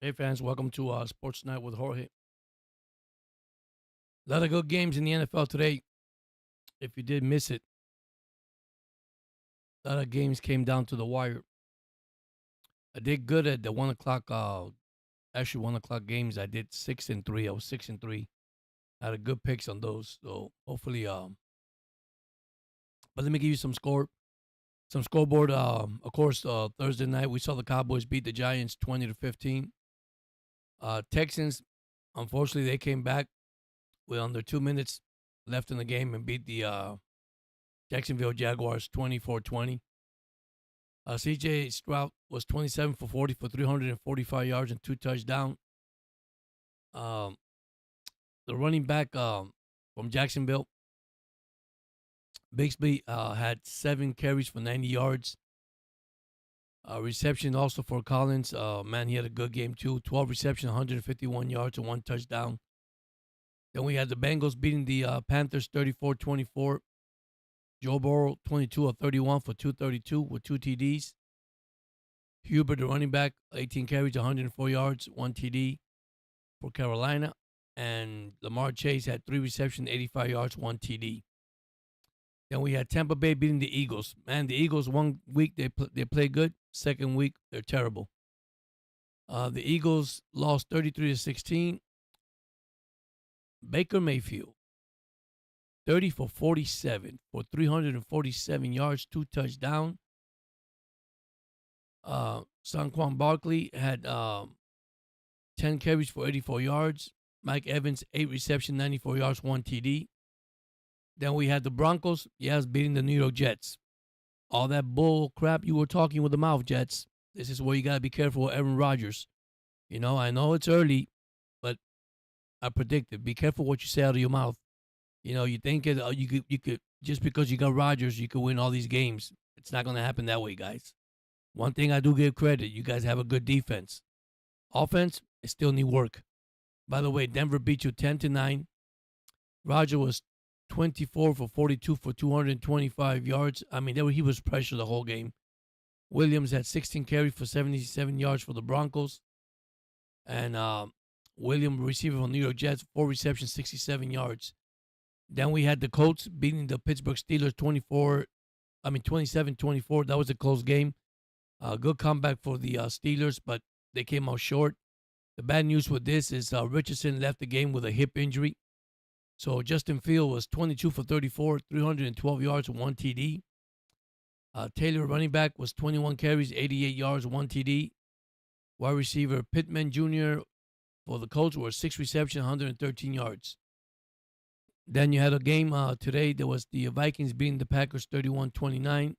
Hey fans, welcome to Sports Night with Jorge. A lot of good games in the NFL today. If you did miss it, a lot of games came down to the wire. I did good at the 1 o'clock. Actually 1 o'clock games. I did 6-3. I was 6-3. I had a good picks on those. So hopefully, but let me give you some scoreboard. Of course, Thursday night we saw the Cowboys beat the Giants 20-15. Texans, unfortunately, they came back with under 2 minutes left in the game and beat the Jacksonville Jaguars 24-20. CJ Stroud was 27 for 40 for 345 yards and 2 touchdowns. Um, the running back from Jacksonville, Bixby, had 7 carries for 90 yards. Reception also for Collins. Man, he had a good game too. 12 receptions, 151 yards, and 1 touchdown. Then we had the Bengals beating the Panthers 34-24. Joe Burrow, 22 of 31 for 232 with 2 TDs. Hubert, the running back, 18 carries, 104 yards, 1 TD for Carolina. And Lamar Chase had 3 receptions, 85 yards, 1 TD. Then we had Tampa Bay beating the Eagles. Man, the Eagles, 1 week they play good. Second week, they're terrible. The Eagles lost 33-16. Baker Mayfield, 30 for 47 for 347 yards, 2 touchdowns. Saquon Barkley had 10 carries for 84 yards. Mike Evans, 8 receptions, 94 yards, 1 TD. Then we had the Broncos, beating the New York Jets. All that bull crap you were talking with the mouth, Jets. This is where you got to be careful with Aaron Rodgers. I know it's early, but I predicted. Be careful what you say out of your mouth. You think you could just because you got Rodgers, you could win all these games. It's not going to happen that way, guys. One thing I do give credit, you guys have a good defense. Offense, it still need work. By the way, Denver beat you 10-9. Roger was 24 for 42 for 225 yards. I mean, he was pressured the whole game. Williams had 16 carries for 77 yards for the Broncos. And Williams, receiver from New York Jets, 4 receptions, 67 yards. Then we had the Colts beating the Pittsburgh Steelers 27-24. That was a close game. Good comeback for the Steelers, but they came out short. The bad news with this is Richardson left the game with a hip injury. So Justin Field was 22 for 34, 312 yards, and 1 TD. Taylor, running back, was 21 carries, 88 yards, 1 TD. Wide receiver Pittman Jr. for the Colts were 6 receptions, 113 yards. Then you had a game today. There was the Vikings beating the Packers 31-29.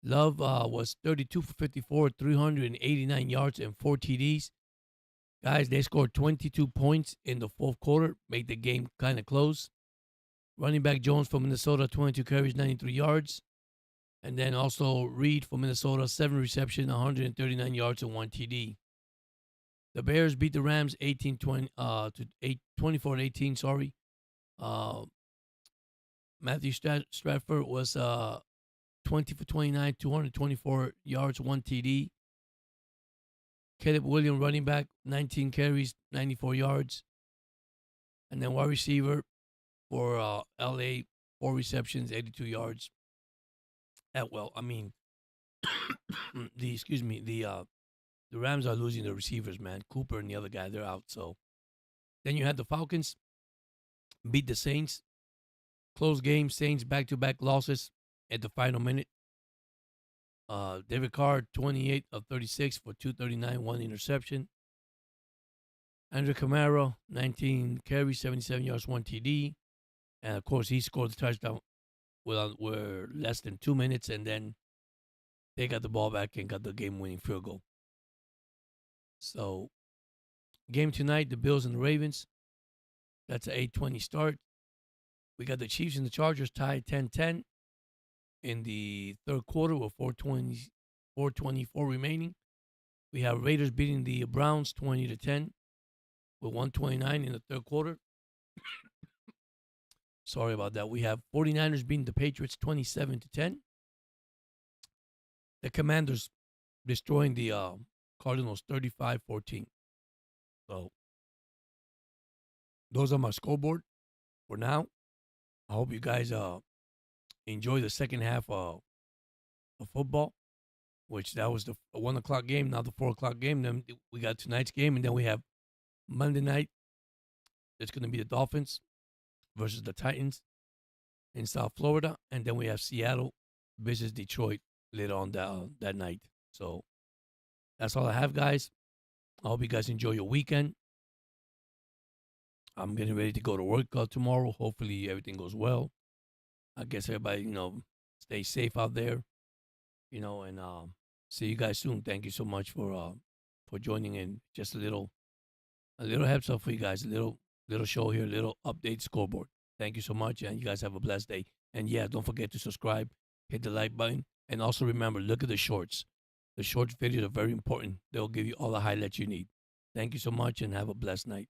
Love was 32 for 54, 389 yards, and 4 TDs. Guys, they scored 22 points in the fourth quarter, made the game kind of close. Running back Jones from Minnesota, 22 carries, 93 yards. And then also Reed from Minnesota, 7 receptions, 139 yards, and 1 TD. The Bears beat the Rams 24-18, sorry. Matthew Stratford was 20 for 29, 224 yards, 1 TD. Caleb Williams, running back, 19 carries, 94 yards. And then wide receiver for LA, 4 receptions, 82 yards. The Rams are losing the receivers, man. Cooper and the other guy, they're out. So then you had the Falcons beat the Saints. Close game, Saints back-to-back losses at the final minute. David Carr, 28 of 36 for 239, 1 interception. Andrew Camaro, 19 carries, 77 yards, 1 TD. And, of course, he scored the touchdown with less than 2 minutes, and then they got the ball back and got the game-winning field goal. So, game tonight, the Bills and the Ravens. That's an 8:20 start. We got the Chiefs and the Chargers tied 10-10 in the third quarter with 4:24 remaining. We have Raiders beating the Browns 20-10 with 1:29 in the third quarter. Sorry about that. We have 49ers beating the Patriots 27-10. The Commanders destroying the Cardinals 35-14. So those are my scoreboard for now. I hope you guys enjoy the second half of football, which that was the 1 o'clock game, now the 4 o'clock game. Then we got tonight's game, and then we have Monday night. It's going to be the Dolphins versus the Titans in South Florida, and then we have Seattle versus Detroit later on that night. So that's all I have, guys. I hope you guys enjoy your weekend. I'm getting ready to go to work tomorrow. Hopefully everything goes well. I guess everybody, stay safe out there, and see you guys soon. Thank you so much for joining in. Just a little heads up for you guys, a little show here, a little update scoreboard. Thank you so much, and you guys have a blessed day. And yeah, don't forget to subscribe, hit the like button, and also remember, look at the shorts. The short videos are very important. They'll give you all the highlights you need. Thank you so much, and have a blessed night.